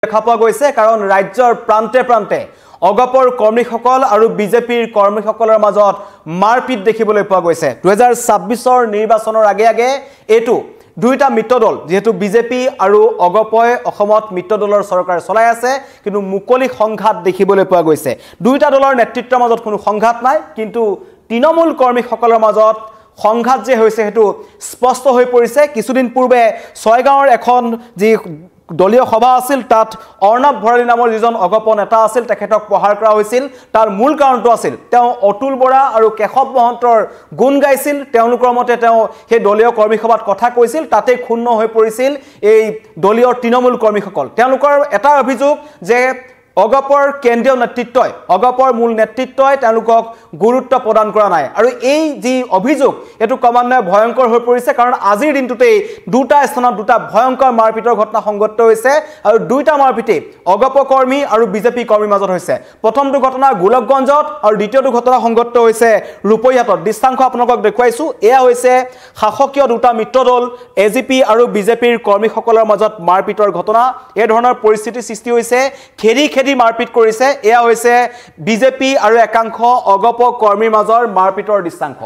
দেখা পোৱা গৈছে কাৰণ ৰাজ্যৰ প্ৰান্তে প্ৰান্তে অগপৰ কৰ্মীসকল আৰু বিজেপিৰ কৰ্মীসকলৰ মাজত মাৰপিট দেখিবলৈ পোৱা গৈছে 2026ৰ নিৰ্বাচনৰ আগে আগে এটো দুইটা মিত্ৰদল যেহেতু বিজেপি আৰু অগপয় অসমত মিত্ৰদলৰ চৰকাৰ চলাই আছে কিন্তু মুকলি সংঘাত দেখিবলৈ পোৱা গৈছে দুইটা দলৰ নেতৃত্বৰ মাজত কোনো সংঘাত নাই কিন্তু তৃণমূল কৰ্মীসকলৰ মাজত সংঘাত যে হৈছে হেতু স্পষ্ট হৈ পৰিছে কিছুদিন পূৰ্বে ছয়গাঁৱৰ এখন যি দলীয় সভা আছিল তাত অৰ্ণৱ ভৰালী নামৰ যিজন অগপ নেতা আছিল তেখেতক প্ৰহাৰ কৰা হৈছিল তাৰ মূল কাৰণটো আছিল তেওঁ অতুল বৰা আৰু কেশৱ মহন্তৰ গুণ গাইছিল তেওঁলোকৰ মতে তেওঁ সেই দলীয় কৰ্মী সভাত কথা কৈছিল তাতে ক্ষুণ্ণ হৈ পৰিছিল এই দলীয় তৃণমূল কৰ্মীসকল তেওঁলোকৰ এটা অভিযোগ যে অগপৰ কেন্দ্ৰীয় নেতৃত্বই অগপৰ মূল নেতৃত্বই তেওঁলোকক গুৰুত্ব প্ৰদান কৰা নাই আৰু এই যি অভিযোগ এটো ক্ৰমান্বয়ে ভয়ংকৰ হৈ পৰিছে কাৰণ আজিৰ দিনটোতে দুটা স্থানত দুটা ভয়ংকৰ মাৰপিটৰ ঘটনা সংঘটিত হৈছে আৰু দুইটা মাৰপিটে অগপ কৰ্মী আৰু বিজেপি কৰ্মীৰ মাজত হৈছে প্ৰথমটো ঘটনা গোলকগঞ্জত আৰু দ্বিতীয়টো ঘটনা সংঘটিত হৈছে ৰূপৈহাটত দৃষ্টান্ত আপোনালোকক দেখুৱাইছো এয়া হৈছে শাসকীয় দুটা মিত্ৰদল এজিপি আৰু বিজেপিৰ কৰ্মীসকলৰ মাজত মাৰপিটৰ ঘটনা এই ধৰণৰ পৰিস্থিতি সৃষ্টি হৈছে খেদি মাৰপিট কৰিছে এয়া হৈছে বিজেপি আৰু একাংশ অগপ কৰ্মীৰ মাজৰ মাৰপিটৰ দৃষ্টান্ত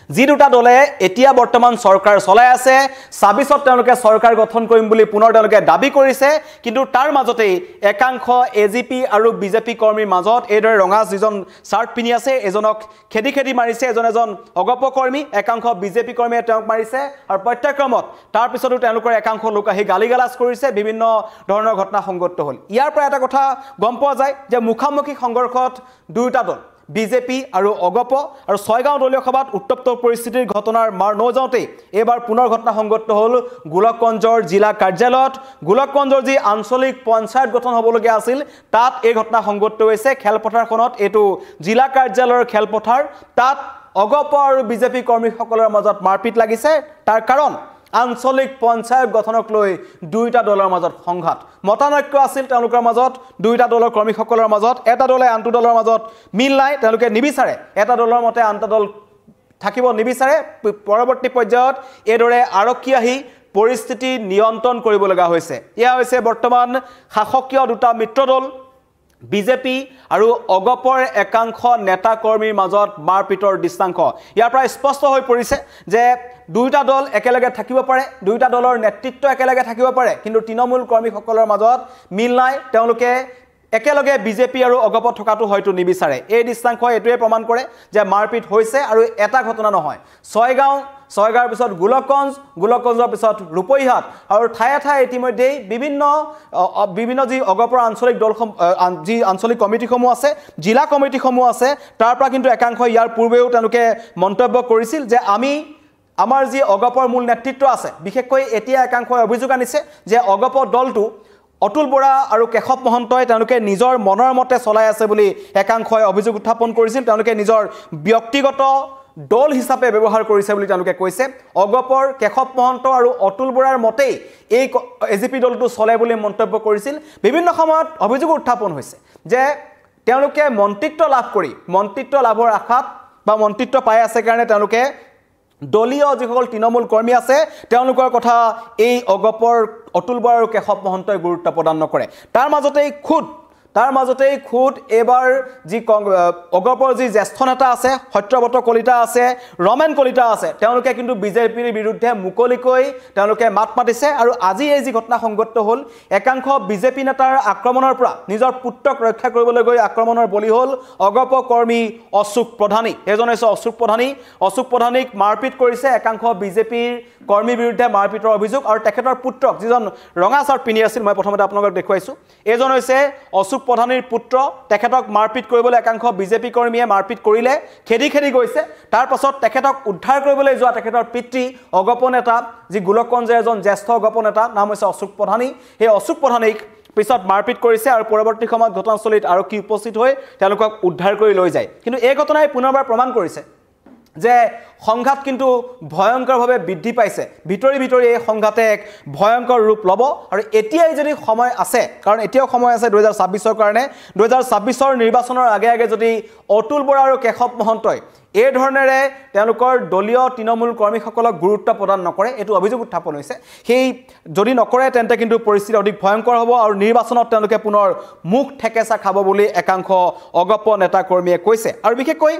যি দুটা দলে এতিয়া বৰ্তমান চৰকাৰ চলাই আছে ২৬ত তেওঁলোকে চৰকাৰ গঠন কৰিম বুলি পুনৰ তেওঁলোকে দাবী কৰিছে কিন্তু তাৰ মাজতে একাংশ এজিপি আৰু বিজেপি কৰ্মীৰ মাজত এইদৰে ৰঙা যিজন চাৰ্ট পিনি আছে এজনক খেদি মাৰিছে এজন অগপ কৰ্মী একাংশ বিজেপি কৰ্মীয়ে তেওঁক মাৰিছে আৰু প্ৰত্যক্ৰমত তাৰ পিছতো তেওঁলোকৰ একাংশ লোক আহি গালিগালাজ কৰিছে বিভিন্ন ধৰণৰ ঘটনা সংঘটিত হ'ল ইয়াৰ পৰা এটা কথা গম পোৱা যায় যে মুখামুখি সংঘৰ্ষত দুটা দল বিজেপি আৰু অগপ আৰু ছয়গাঁও দলীয় সভাত উত্তপ্ত পৰিস্থিতিৰ ঘটনাৰ মাৰ নজাওতে এবাৰ পুনৰ ঘটনা সংঘটিত হ'ল গোলকগঞ্জৰ জিলা কাৰ্যালয়ত গোলকগঞ্জৰ যি আঞ্চলিক পঞ্চায়ত গঠন হ'বলগীয়া আছিল তাত এই ঘটনা সংঘটিত হৈছে খেলপথাৰখনত এটো জিলা কাৰ্যালয়ৰ খেলপথাৰ তাত অগপ আৰু বিজেপি কৰ্মীসকলৰ মাজত মাৰপিট লাগিছে তাৰ কাৰণ আঞ্চলিক পঞ্চায়ত গঠনক লৈ দুইটা দলৰ মাজত সংঘাত মতানৈক্য আছিল তেওঁলোকৰ মাজত দুইটা দলৰ কৰ্মীসকলৰ মাজত এটা দলে আনটো দলৰ মাজত মিল নাই তেওঁলোকে নিবিচাৰে এটা দলৰ মতে আনটা দল থাকিব নিবিচাৰে পৰৱৰ্তী পৰ্যায়ত এদৰে আৰক্ষী আহি পৰিস্থিতি নিয়ন্ত্ৰণ কৰিব লগা হৈছে ইয়া হৈছে বৰ্তমান শাসকীয় দুটা মিত্ৰদল বিজেপি আৰু অগপৰ একাংশ নেতা কৰ্মীৰ মাজত মাৰপিটৰ দৃষ্টান্ত ইয়াৰ পৰা স্পষ্ট হৈ পৰিছে যে দুইটা দল একেলগে থাকিব পাৰে দুইটা দলৰ নেতৃত্ব একেলগে থাকিব পাৰে কিন্তু তৃণমূল কৰ্মীসকলৰ মাজত মিল নাই তেওঁলোকে একেলগে বিজেপি আৰু অগপ থকাটো হয়তো নিবিচাৰে এই দৃষ্টান্তই এটোৱে প্ৰমাণ কৰে যে মাৰপিট হৈছে আৰু এটা ঘটনা নহয় ছয়গাঁৱৰ পিছত গোলকগঞ্জৰ পিছত ৰূপৈহাট আৰু ঠায়ে ঠায়ে ইতিমধ্যে বিভিন্ন যি অগপৰ আঞ্চলিক দল যি আঞ্চলিক কমিটিসমূহ আছে জিলা কমিটিসমূহ আছে তাৰ পৰা কিন্তু একাংশ ইয়াৰ পূৰ্বেও তেওঁলোকে মন্তব্য কৰিছিল যে আমাৰ যি অগপৰ মূল নেতৃত্ব আছে বিশেষকৈ এতিয়া একাংশই অভিযোগ আনিছে যে অগপ দলটো অতুল বৰা আৰু কেশৱ মহন্তই তেওঁলোকে নিজৰ মনৰ মতে চলাই আছে বুলি একাংশই অভিযোগ উত্থাপন কৰিছিল তেওঁলোকে নিজৰ ব্যক্তিগত দল হিচাপে ব্যৱহাৰ কৰিছে বুলি তেওঁলোকে কৈছে অগপৰ কেশৱ মহন্ত আৰু অতুল বৰাৰ মতেই এই এজিপি দলটো চলে বুলি মন্তব্য কৰিছিল বিভিন্ন সময়ত অভিযোগ উত্থাপন হৈছে যে তেওঁলোকে মন্ত্ৰিত্ব লাভৰ আশাত বা মন্ত্ৰিত্ব পাই আছে কাৰণে তেওঁলোকে দলীয় যিসকল তৃণমূল কৰ্মী আছে তেওঁলোকৰ কথা এই অগপৰ অতুল বৰা আৰু কেশৱ মহন্তই গুৰুত্ব প্ৰদান নকৰে তাৰ মাজতেই খুদ এবাৰ যি অগপৰ যি জ্যেষ্ঠ নেতা আছে সত্যব্ৰত কলিতা আছে ৰমেন কলিতা আছে তেওঁলোকে কিন্তু বিজেপিৰ বিৰুদ্ধে মুকলিকৈ তেওঁলোকে মাত মাতিছে আৰু আজি এই যি ঘটনা সংঘটিত হ'ল একাংশ বিজেপি নেতাৰ আক্ৰমণৰ পৰা নিজৰ পুত্ৰক ৰক্ষা কৰিবলৈ গৈ আক্ৰমণৰ বলি হ'ল অগপ কৰ্মী অশোক প্ৰধানী এজন হৈছে অশোক প্ৰধানীক মাৰপিট কৰিছে একাংশ বিজেপিৰ কৰ্মীৰ বিৰুদ্ধে মাৰপিটৰ অভিযোগ আৰু তেখেতৰ পুত্ৰক যিজন ৰঙা চাৰ্ট পিন্ধি আছিল মই প্ৰথমতে আপোনালোকক দেখুৱাইছো এজন হৈছে অশোক প্ৰধানীৰ পুত্ৰ তেখেতক মাৰপিট কৰিবলৈ একাংশ বিজেপি কৰ্মীয়ে মাৰপিট কৰিলে খেদি গৈছে তাৰ পাছত তেখেতক উদ্ধাৰ কৰিবলৈ যোৱা তেখেতৰ পিতৃ অগপ নেতা যি গোলকগঞ্জৰ এজন জ্যেষ্ঠ অগপ নেতা নাম হৈছে অশোক প্ৰধানী সেই অশোক প্ৰধানীক পিছত মাৰপিট কৰিছে আৰু পৰৱৰ্তী সময়ত ঘটনাস্থলীত আৰক্ষী উপস্থিত হৈ তেওঁলোকক উদ্ধাৰ কৰি লৈ যায় কিন্তু এই ঘটনাই পুনৰবাৰ প্ৰমাণ কৰিছে যে সংঘাত কিন্তু ভয়ংকৰভাৱে বৃদ্ধি পাইছে ভিতৰি এই সংঘাতে এক ভয়ংকৰ ৰূপ ল'ব আৰু এতিয়াই যদি সময় আছে কাৰণ এতিয়াও সময় আছে 2026ৰ কাৰণে 2026ৰ নিৰ্বাচনৰ আগে যদি অতুল বৰা আৰু কেশৱ মহন্তই এই ধৰণেৰে তেওঁলোকৰ দলীয় তৃণমূল কৰ্মীসকলক গুৰুত্ব প্ৰদান নকৰে এইটো অভিযোগ উত্থাপন হৈছে সেই যদি নকৰে তেন্তে কিন্তু পৰিস্থিতি অধিক ভয়ংকৰ হ'ব আৰু নিৰ্বাচনত তেওঁলোকে পুনৰ মুখ ঠেকেচা খাব বুলি একাংশ অগপ নেতা কৰ্মীয়ে কৈছে আৰু বিশেষকৈ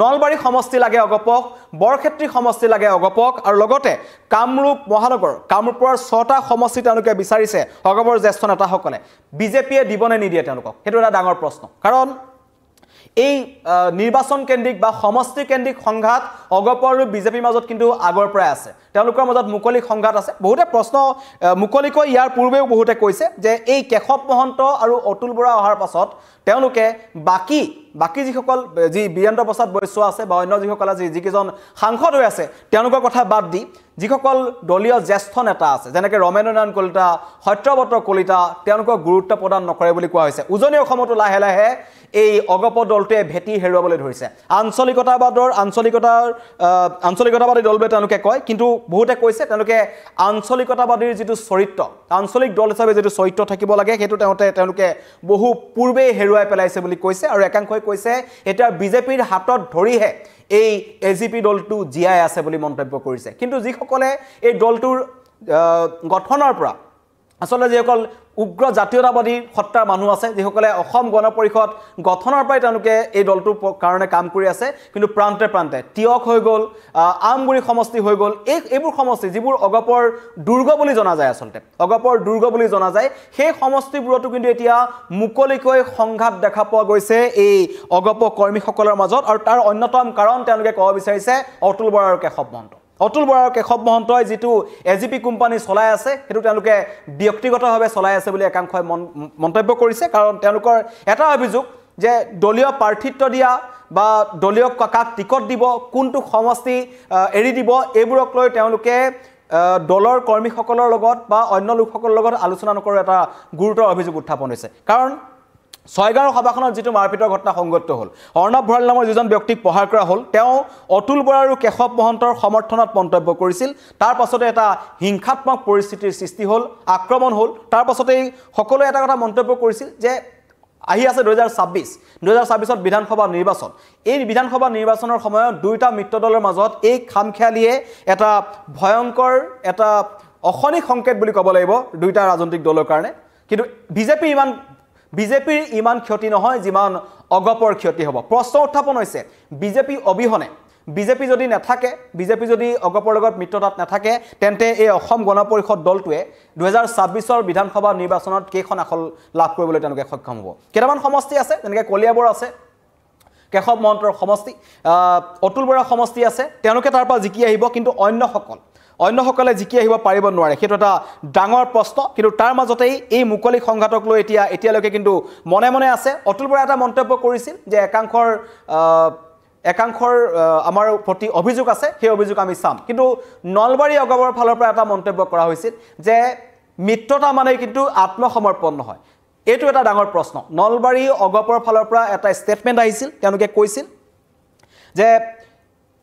নলবাৰী সমষ্টি লাগে অগপক বৰক্ষেত্ৰী সমষ্টি লাগে অগপক আৰু লগতে কামৰূপ মহানগৰ কামৰূপৰ 6টা সমষ্টি তেওঁলোকে বিচাৰিছে অগপৰ জ্যেষ্ঠ নেতাসকলে বিজেপিয়ে দিবনে নিদিয়ে তেওঁলোকক সেইটো এটা ডাঙৰ প্ৰশ্ন কাৰণ এই নিৰ্বাচন কেন্দ্ৰিক বা সমষ্টি কেন্দ্ৰিক সংঘাত অগপ আৰু বিজেপিৰ মাজত কিন্তু আগৰ পৰাই আছে তেওঁলোকৰ মাজত মুকলি সংঘাত আছে বহুতে প্ৰশ্ন মুকলিকৈ ইয়াৰ পূৰ্বেও বহুতে কৈছে যে এই কেশৱ মহন্ত আৰু অতুল বৰা অহাৰ পাছত তেওঁলোকে বাকি যিসকল যি বীৰেন্দ্ৰ প্ৰসাদ বৈশ্য আছে বা অন্য যিসকল যিকেইজন সাংসদ হৈ আছে তেওঁলোকৰ কথা বাদ দি যিসকল দলীয় জ্যেষ্ঠ নেতা আছে যেনেকৈ ৰমেন্দ্ৰ নাৰায়ণ কলিতা সত্যব্ৰত কলিতা তেওঁলোকক গুৰুত্ব প্ৰদান নকৰে বুলি কোৱা হৈছে উজনি অসমতো লাহে লাহে এই অগপ দলটোৱে ভেটি হেৰুৱাবলৈ ধৰিছে আঞ্চলিকতাবাদী দলবোৰে তেওঁলোকে কয় কিন্তু বহুতে কৈছে তেওঁলোকে আঞ্চলিকতাবাদীৰ যিটো চৰিত্ৰ আঞ্চলিক দল হিচাপে যিটো চৰিত্ৰ থাকিব লাগে সেইটো তেওঁলোকে বহু পূৰ্বে হেৰুৱাই পেলাইছে বুলি কৈছে আৰু একাংশই কৈছে এটা বিজেপিৰ হাতত ধৰিহে এই এজিপি দলটো জিয়াই আছে বুলি মন্তব্য কৰিছে কিন্তু যিসকলে এই দলটোৰ গঠনৰ পৰা আসলে যিসকল উগ্ৰ জাতীয়তাবাদী সত্তাৰ মানুহ আছে যিসকলে অসম গণ পৰিষদ গঠনৰ পৰাই তেওঁলোকে এই দলটোৰ কাৰণে কাম কৰি আছে কিন্তু প্ৰান্তে প্ৰান্তে তিয়ক হৈ গ'ল আমগুৰি সমষ্টি হৈ গ'ল এইবোৰ সমষ্টি যিবোৰ অগপৰ দুৰ্গ বুলি জনা যায় আচলতে অগপৰ দুৰ্গ বুলি জনা যায় সেই সমষ্টিবোৰতো কিন্তু এতিয়া মুকলিকৈ সংঘাত দেখা পোৱা গৈছে এই অগপ কৰ্মীসকলৰ মাজত আৰু তাৰ অন্যতম কাৰণ তেওঁলোকে ক'ব বিচাৰিছে অতুল বৰা আৰু কেশৱ মহন্ত অতুল বৰা আৰু কেশৱ মহন্তই যিটো এজিপি কোম্পানী চলাই আছে সেইটো তেওঁলোকে ব্যক্তিগতভাৱে চলাই আছে বুলি একাংশই মন্তব্য কৰিছে কাৰণ তেওঁলোকৰ এটা অভিযোগ যে দলীয় প্ৰাৰ্থিত্ব দিয়া বা দলীয় কাক টিকট দিব কোনটো সমষ্টি এৰি দিব এইবোৰক লৈ তেওঁলোকে দলৰ কৰ্মীসকলৰ লগত বা অন্য লোকসকলৰ লগত আলোচনা নকৰাৰ এটা গুৰুতৰ অভিযোগ উত্থাপন হৈছে কাৰণ ছয়গাঁৱৰ সভাখনত যিটো মাৰপিটৰ ঘটনা সংঘটিত হ'ল অৰ্ণৱ ভঁৰাল নামৰ যিজন ব্যক্তিক প্ৰহাৰ কৰা হ'ল তেওঁ অতুল বৰা আৰু কেশৱ মহন্তৰ সমৰ্থনত মন্তব্য কৰিছিল তাৰ পাছতে এটা হিংসাত্মক পৰিস্থিতিৰ সৃষ্টি হ'ল আক্ৰমণ হ'ল তাৰ পাছতে সকলোৱে এটা কথা মন্তব্য কৰিছিল যে আহি আছে 2026ত বিধানসভা নিৰ্বাচন এই বিধানসভা নিৰ্বাচনৰ সময়ত দুইটা মিত্ৰ দলৰ মাজত এই খামখেয়ালিয়ে এটা ভয়ংকৰ এটা অখনিক সংকেত বুলি ক'ব লাগিব দুইটা ৰাজনৈতিক দলৰ কাৰণে কিন্তু বিজেপিৰ ইমান ক্ষতি নহয় যিমান অগপৰ ক্ষতি হ'ব প্ৰশ্ন উত্থাপন হৈছে বিজেপি অবিহনে বিজেপি যদি নাথাকে বিজেপি যদি অগপৰ লগত মিত্ৰতাত নাথাকে তেন্তে এই অসম গণ পৰিষদ দলটোৱে 2026ৰ বিধানসভা নিৰ্বাচনত কেইখন আসন লাভ কৰিবলৈ তেওঁলোকে সক্ষম হ'ব কেইটামান সমষ্টি আছে যেনেকৈ কলিয়াবৰ আছে কেশৱ মহন্তৰ সমষ্টি অতুল বৰা সমষ্টি আছে তেওঁলোকে তাৰ পৰা জিকি আহিব কিন্তু অন্যসকলে জিকি আহিব পাৰিব নোৱাৰে সেইটো এটা ডাঙৰ প্ৰশ্ন কিন্তু তাৰ মাজতেই এই মুকলি সংঘাতক লৈ এতিয়ালৈকে কিন্তু মনে মনে আছে অতুল বৰা এটা মন্তব্য কৰিছিল যে একাংশৰ আমাৰ প্ৰতি অভিযোগ আছে সেই অভিযোগ আমি চাম কিন্তু নলবাৰী অগপৰ ফালৰ পৰা এটা মন্তব্য কৰা হৈছিল যে মিত্ৰতা মানে কিন্তু আত্মসমৰ্পণ নহয় এইটো এটা ডাঙৰ প্ৰশ্ন নলবাৰী অগপৰ ফালৰ পৰা এটা ষ্টেটমেণ্ট আহিছিল তেওঁলোকে কৈছিল যে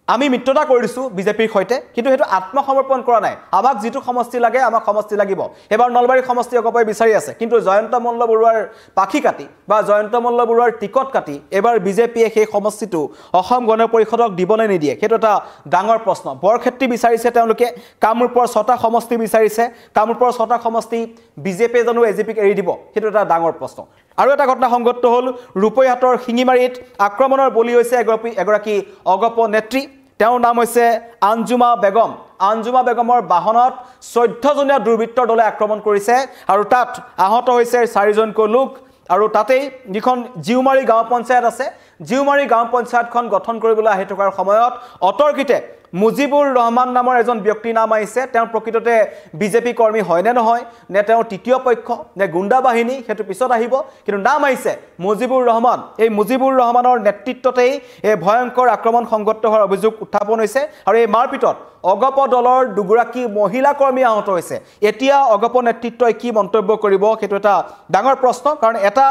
আমি মিত্ৰতা কৰিছো বিজেপিৰ সৈতে কিন্তু হেতু আত্মসমৰ্পণ কৰা নাই আমাক যেটো সমষ্টি লাগে আমাক সমষ্টি লাগিব এবাৰ নলবাৰী সমষ্টি অগপই বিচাৰি আছে কিন্তু জয়ন্ত মল্ল বৰুৱাৰ পাখি কাটি বা জয়ন্ত মল্ল বৰুৱাৰ টিকট কাটি এবাৰ বিজেপিয়ে সেই সমষ্টিটো অসম গণ পৰিষদক দিবনে নিদিয়ে হেতু এটা ডাঙৰ প্ৰশ্ন বৰক্ষেত্ৰী বিচাৰিছে তেওঁলোকে কামৰূপৰ 6টা সমষ্টি বিচাৰিছে কামৰূপৰ 6টা সমষ্টি বিজেপিয়ে জানো এজিপিক এৰি দিব হেতু এটা ডাঙৰ প্ৰশ্ন আৰু এটা ঘটনা সংঘটিত হ'ল ৰূপৈহাটৰ শিঙিমাৰীত আক্ৰমণৰ বলি হৈছে এগৰাকী অগপ নেত্ৰী তেওঁৰ নাম হৈছে আঞ্জুমা বেগমৰ বাহনত 14জনীয়া দুৰ্বৃত্তৰ দলে আক্ৰমণ কৰিছে আৰু তাত আহত হৈছে 4জনকৈ লোক আৰু তাতেই যিখন জিউমাৰী গাঁও পঞ্চায়ত আছে জিউমাৰী গাঁও পঞ্চায়তখন গঠন কৰিবলৈ আহি থকাৰ সময়ত অতৰ্কিতে মুজিবুৰ ৰহমান নামৰ এজন ব্যক্তিৰ নাম আহিছে তেওঁ প্ৰকৃততে বিজেপি কৰ্মী হয় নে নহয় নে তেওঁ তৃতীয় পক্ষ নে গুণ্ডা বাহিনী হেতু পিছত আহিব কিন্তু নাম আহিছে মুজিবুৰ ৰহমান এই মুজিবুৰ ৰহমানৰ নেতৃত্বতেই এই ভয়ংকৰ আক্ৰমণ সংঘটিত হোৱাৰ অভিযোগ উত্থাপন হৈছে আৰু এই মাৰপিটত অগপ দলৰ দুগৰাকী মহিলা কৰ্মী আহত হৈছে এতিয়া অগপ নেতৃত্বই কি মন্তব্য কৰিব হেতু এটা ডাঙৰ প্ৰশ্ন কাৰণ এটা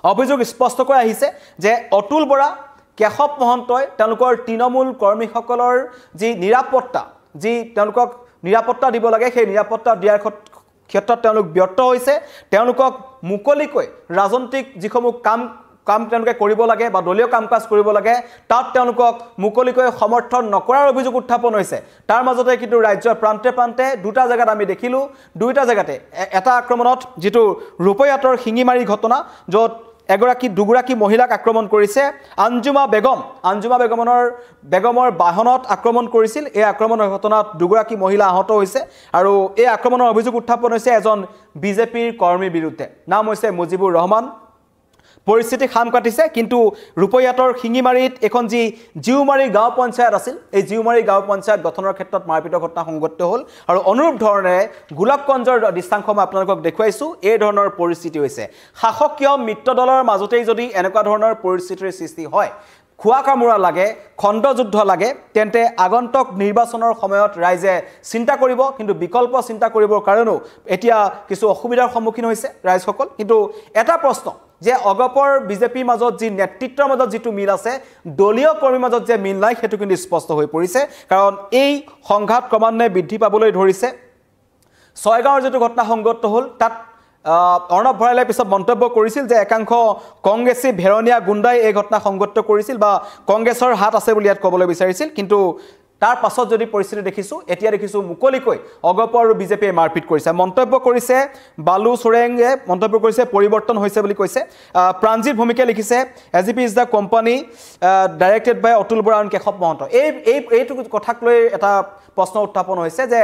অভিযোগ স্পষ্টকৈ আহিছে যে অতুল বৰা কেশৱ মহন্তই তেওঁলোকৰ তৃণমূল কৰ্মীসকলৰ যি নিৰাপত্তা যি তেওঁলোকক নিৰাপত্তা দিব লাগে সেই নিৰাপত্তা দিয়াৰ ক্ষেত্ৰত তেওঁলোক ব্যৰ্থ হৈছে তেওঁলোকক মুকলিকৈ ৰাজনৈতিক যিসমূহ কাম তেওঁলোকে কৰিব লাগে বা দলীয় কাম কাজ কৰিব লাগে তাত তেওঁলোকক মুকলিকৈ সমৰ্থন নকৰাৰ অভিযোগ উত্থাপন হৈছে তাৰ মাজতে কিন্তু ৰাজ্যৰ প্ৰান্তে প্ৰান্তে দুটা জায়গাত আমি দেখিলো দুইটা জায়গাতে এটা আক্ৰমণত যেটো ৰূপয়াতৰ শিঙিমাৰী ঘটনা য'ত দুগৰাকী মহিলাক আক্ৰমণ কৰিছে আঞ্জুমা বেগমৰ বাহনত আক্ৰমণ কৰিছিল এই আক্ৰমণৰ ঘটনাত দুগৰাকী মহিলা আহত হৈছে আৰু এই আক্ৰমণৰ অভিযোগ উত্থাপন হৈছে এজন বিজেপিৰ কৰ্মীৰ বিৰুদ্ধে নাম হৈছে মুজিবুৰ ৰহমান পৰিস্থিতি খাম কাটিছে কিন্তু ৰূপয়াতৰ শিঙিমাৰীত এখন যি জিউমাৰী গাঁও পঞ্চায়ত আছিল এই জিউমাৰী গাঁও পঞ্চায়ত গঠনৰ ক্ষেত্ৰত মাৰপিটৰ ঘটনা সংঘটিত হ'ল আৰু অনুৰূপ ধৰণে গোলাপগঞ্জৰ দৃষ্টান্ত মই আপোনালোকক দেখুৱাইছো এই ধৰণৰ পৰিস্থিতি হৈছে শাসকীয় মিত্ৰ দলৰ মাজতেই যদি এনেকুৱা ধৰণৰ পৰিস্থিতিৰ সৃষ্টি হয় খুৱা কামোৰা লাগে খণ্ডযুদ্ধ লাগে তেন্তে আগন্তুক নিৰ্বাচনৰ সময়ত ৰাইজে চিন্তা কৰিব কিন্তু বিকল্প চিন্তা কৰিবৰ কাৰণেও এতিয়া কিছু অসুবিধাৰ সন্মুখীন হৈছে ৰাইজসকল কিন্তু এটা প্ৰশ্ন যে অগপৰ বিজেপিৰ মাজত যি নেতৃত্বৰ মাজত যেটো মিল আছে দলীয় কৰ্মীৰ মাজত যে মিল নাই হেতু কিন্তু স্পষ্ট হৈ পৰিছে কাৰণ এই সংঘাত ক্ৰমান্বয়ে বৃদ্ধি পাবলৈ ধৰিছে ছয়গাঁৱৰ যেটো ঘটনা সংঘটিত হ'ল তাত অৰ্ণৱ ভৰাইলে পিছত মন্তব্য কৰিছিল যে একাংশ কংগ্ৰেছী ভেৰণীয়া গুণ্ডাই এই ঘটনা সংঘটিত কৰিছিল বা কংগ্ৰেছৰ হাত আছে বুলি ইয়াত ক'বলৈ বিচাৰিছিল কিন্তু তাৰ পাছত যদি পৰিস্থিতি দেখিছো এতিয়া দেখিছো মুকলিকৈ অগপ আৰু বিজেপিয়ে মাৰপিট কৰিছে মন্তব্য কৰিছে বালু সোৰেংগে মন্তব্য কৰিছে পৰিৱৰ্তন হৈছে বুলি কৈছে প্ৰাঞ্জিত ভূমিকে লিখিছে AGP is the company directed by Atul Bora আৰু কেশৱ মহন্ত এইটো কথাক লৈ এটা প্ৰশ্ন উত্থাপন হৈছে যে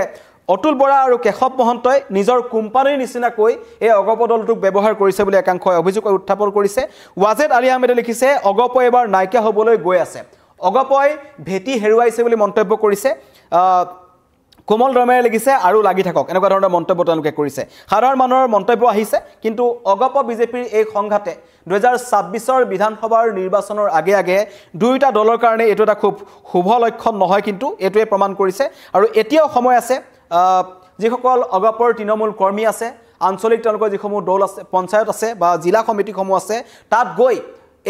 অতুল বৰা আৰু কেশৱ মহন্তই নিজৰ কোম্পানীৰ নিচিনাকৈ এই অগপ দলটোক ব্যৱহাৰ কৰিছে বুলি একাংশই অভিযোগ উত্থাপন কৰিছে ৱাজেদ আলী আহমেদে লিখিছে অগপ এবাৰ নাইকিয়া হ'বলৈ গৈ আছে অগপই ভেটি হেৰুৱাইছে বুলি মন্তব্য কৰিছে কোমল ৰমেৰে লিখিছে আৰু লাগি থাকক এনেকুৱা ধৰণৰ মন্তব্য তেওঁলোকে কৰিছে সাধাৰণ মানুহৰ মন্তব্য আহিছে কিন্তু অগপ বিজেপিৰ এই সংঘাতে 2026ৰ বিধানসভাৰ নিৰ্বাচনৰ আগে দুইটা দলৰ কাৰণে এটো এটা খুব শুভ লক্ষণ নহয় কিন্তু এটোৱে প্ৰমাণ কৰিছে আৰু এতিয়াও সময় আছে যিসকল অগপৰ তৃণমূল কৰ্মী আছে আঞ্চলিক তেওঁলোকৰ যিসমূহ দল আছে পঞ্চায়ত আছে বা জিলা কমিটিসমূহ আছে তাত গৈ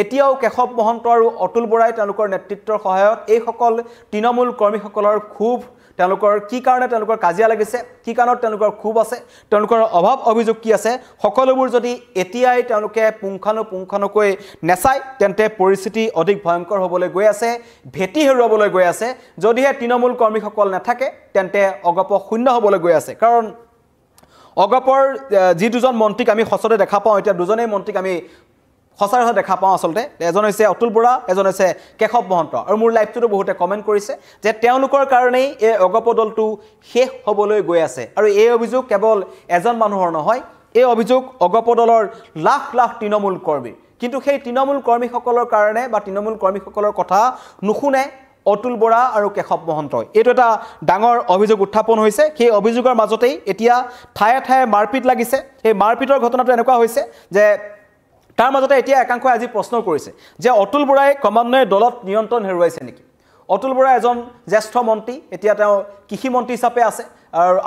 এতিয়াও কেশৱ মহন্ত আৰু অতুল বৰাই তেওঁলোকৰ নেতৃত্বৰ সহায়ত এই সকল তৃণমূল কৰ্মীসকলৰ খুব তেওঁলোকৰ কি কাৰণে তেওঁলোকৰ কাজিয়া লাগিছে কি কাৰণত তেওঁলোকৰ খুব আছে তেওঁলোকৰ অভাৱ অভিযোগ কি আছে সকলোবোৰ যদি এতিয়াই তেওঁলোকে পুংখানুকৈ নেচাই তেন্তে পৰিস্থিতি অধিক ভয়ংকৰ হ'বলৈ গৈ আছে ভেটি হেৰুৱাবলৈ গৈ আছে যদিহে তৃণমূল কৰ্মীসকল নাথাকে তেন্তে অগপ শূন্য হ'বলৈ গৈ আছে কাৰণ অগপৰ যি দুজন মন্ত্ৰীক আমি সচতে দেখা পাওঁ এতিয়া দুজনেই মন্ত্ৰীক আমি সচৰাচৰ দেখা পাওঁ আসলতে এজন হৈছে অতুল বৰা এজন হৈছে কেশৱ মহন্ত আৰু মোৰ লাইভটোতো বহুতে কমেন্ট কৰিছে যে তেওঁলোকৰ কাৰণেই এই অগপ দলটো শেষ হ'বলৈ গৈ আছে আৰু এই অভিযোগ কেৱল এজন মানুহৰ নহয় এই অভিযোগ অগপ দলৰ লাখ লাখ তৃণমূল কৰ্মী কিন্তু সেই তৃণমূল কৰ্মীসকলৰ কাৰণে বা তৃণমূল কৰ্মীসকলৰ কথা নুশুনে অতুল বৰা আৰু কেশৱ মহন্তই এইটো এটা ডাঙৰ অভিযোগ উত্থাপন হৈছে সেই অভিযোগৰ মাজতেই এতিয়া ঠায়ে ঠায়ে মাৰপিট লাগিছে এই মাৰপিটৰ ঘটনাটো এনেকুৱা হৈছে যে তাৰ মাজতে এতিয়া একাংশই আজি প্ৰশ্ন কৰিছে যে অতুল বৰাই ক্ৰমান্বয়ে দলত নিয়ন্ত্ৰণ হেৰুৱাইছে নেকি অতুল বৰা এজন জ্যেষ্ঠ মন্ত্ৰী এতিয়া তেওঁ কৃষি মন্ত্ৰী হিচাপে আছে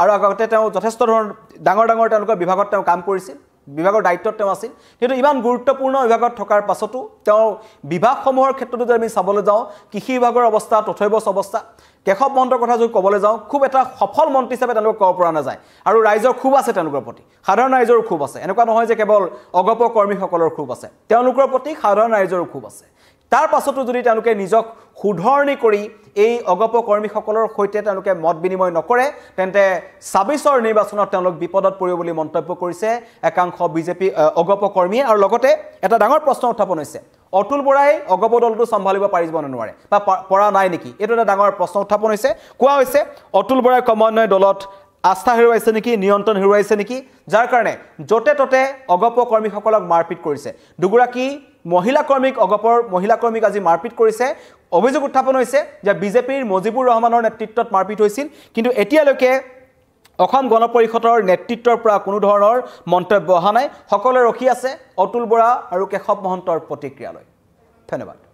আৰু আগতে তেওঁ যথেষ্ট ধৰণৰ ডাঙৰ তেওঁলোকৰ বিভাগত তেওঁ কাম কৰিছিল বিভাগৰ দায়িত্বত তেওঁ আছিল কিন্তু ইমান গুৰুত্বপূৰ্ণ বিভাগত থকাৰ পাছতো তেওঁ বিভাগসমূহৰ ক্ষেত্ৰতো যদি আমি চাবলৈ যাওঁ কৃষি বিভাগৰ অৱস্থা তথৈবচ অৱস্থা কেশৱ মহন্তৰ কথা যদি ক'বলৈ যাওঁ খুব এটা সফল মন্ত্ৰী হিচাপে তেওঁলোকক ক'ব পৰা নাযায় আৰু ৰাইজৰ খুব আছে তেওঁলোকৰ প্ৰতি সাধাৰণ ৰাইজৰ খুব আছে এনেকুৱা নহয় যে কেৱল অগপ কৰ্মীসকলৰ খুব আছে তেওঁলোকৰ প্ৰতি সাধাৰণ ৰাইজৰ খুব আছে তাৰ পাছতো যদি তেওঁলোকে নিজক শুধৰণি কৰি এই অগপ কৰ্মীসকলৰ সৈতে তেওঁলোকে মত বিনিময় নকৰে তেন্তে 26ৰ নিৰ্বাচনত তেওঁলোক বিপদত পৰিব বুলি মন্তব্য কৰিছে একাংশ বিজেপি অগপ কৰ্মী আৰু লগতে এটা ডাঙৰ প্ৰশ্ন উত্থাপন হৈছে অতুল বৰাই অগপ দলটো সম্ভালিব পাৰিব নোৱাৰে বা পৰা নাই নেকি এইটো এটা ডাঙৰ প্ৰশ্ন উত্থাপন হৈছে কোৱা হৈছে অতুল বৰাই ক্ৰমান্বয়ে দলত আস্থা হেৰুৱাইছে নেকি নিয়ন্ত্ৰণ হেৰুৱাইছে নেকি যাৰ কাৰণে যতে ততে অগপ কৰ্মীসকলক মাৰপিট কৰিছে দুগৰাকী মহিলা কৰ্মীক আজি মাৰপিট কৰিছে অভিযোগ উত্থাপন হৈছে যে বিজেপিৰ মুজিবুৰ ৰহমানৰ নেতৃত্বত মাৰপিট হৈছিল কিন্তু এতিয়ালৈকে অসম গণ পৰিষদৰ নেতৃত্বৰ পৰা কোনো ধৰণৰ মন্তব্য অহা নাই সকলোৱে ৰখি আছে অতুল বৰা আৰু কেশৱ মহন্তৰ প্ৰতিক্ৰিয়ালৈ ধন্যবাদ